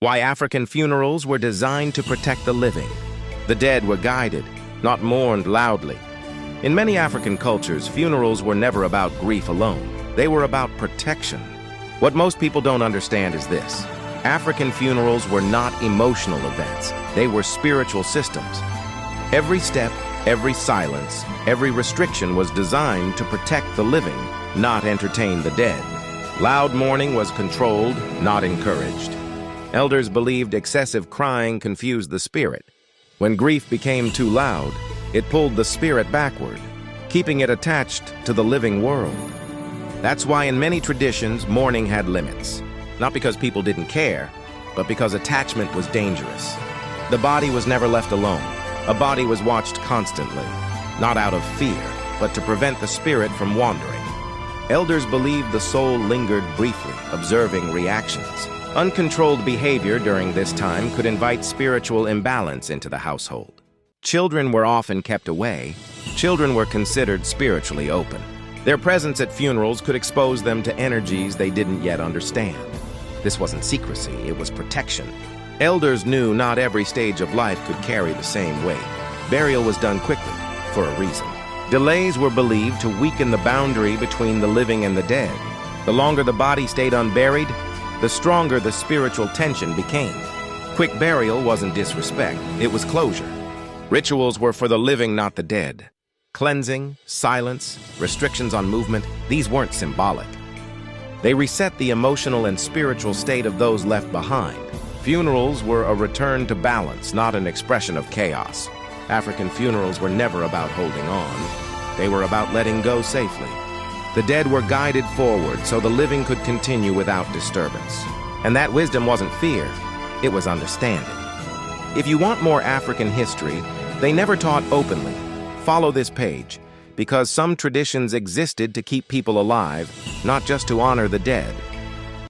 Why African funerals were designed to protect the living. The dead were guided, not mourned loudly. In many African cultures, funerals were never about grief alone. They were about protection. What most people don't understand is this. African funerals were not emotional events. They were spiritual systems. Every step, every silence, every restriction was designed to protect the living, not entertain the dead. Loud mourning was controlled, not encouraged. Elders believed excessive crying confused the spirit. When grief became too loud, it pulled the spirit backward, keeping it attached to the living world. That's why in many traditions, mourning had limits. Not because people didn't care, but because attachment was dangerous. The body was never left alone. A body was watched constantly, not out of fear, but to prevent the spirit from wandering. Elders believed the soul lingered briefly, observing reactions. Uncontrolled behavior during this time could invite spiritual imbalance into the household. Children were often kept away. Children were considered spiritually open. Their presence at funerals could expose them to energies they didn't yet understand. This wasn't secrecy, it was protection. Elders knew not every stage of life could carry the same weight. Burial was done quickly, for a reason. Delays were believed to weaken the boundary between the living and the dead. The longer the body stayed unburied, the stronger the spiritual tension became. Quick burial wasn't disrespect, it was closure. Rituals were for the living, not the dead. Cleansing, silence, restrictions on movement, these weren't symbolic. They reset the emotional and spiritual state of those left behind. Funerals were a return to balance, not an expression of chaos. African funerals were never about holding on. They were about letting go safely. The dead were guided forward so the living could continue without disturbance. And that wisdom wasn't fear, it was understanding. If you want more African history, they never taught openly. Follow this page, because some traditions existed to keep people alive, not just to honor the dead.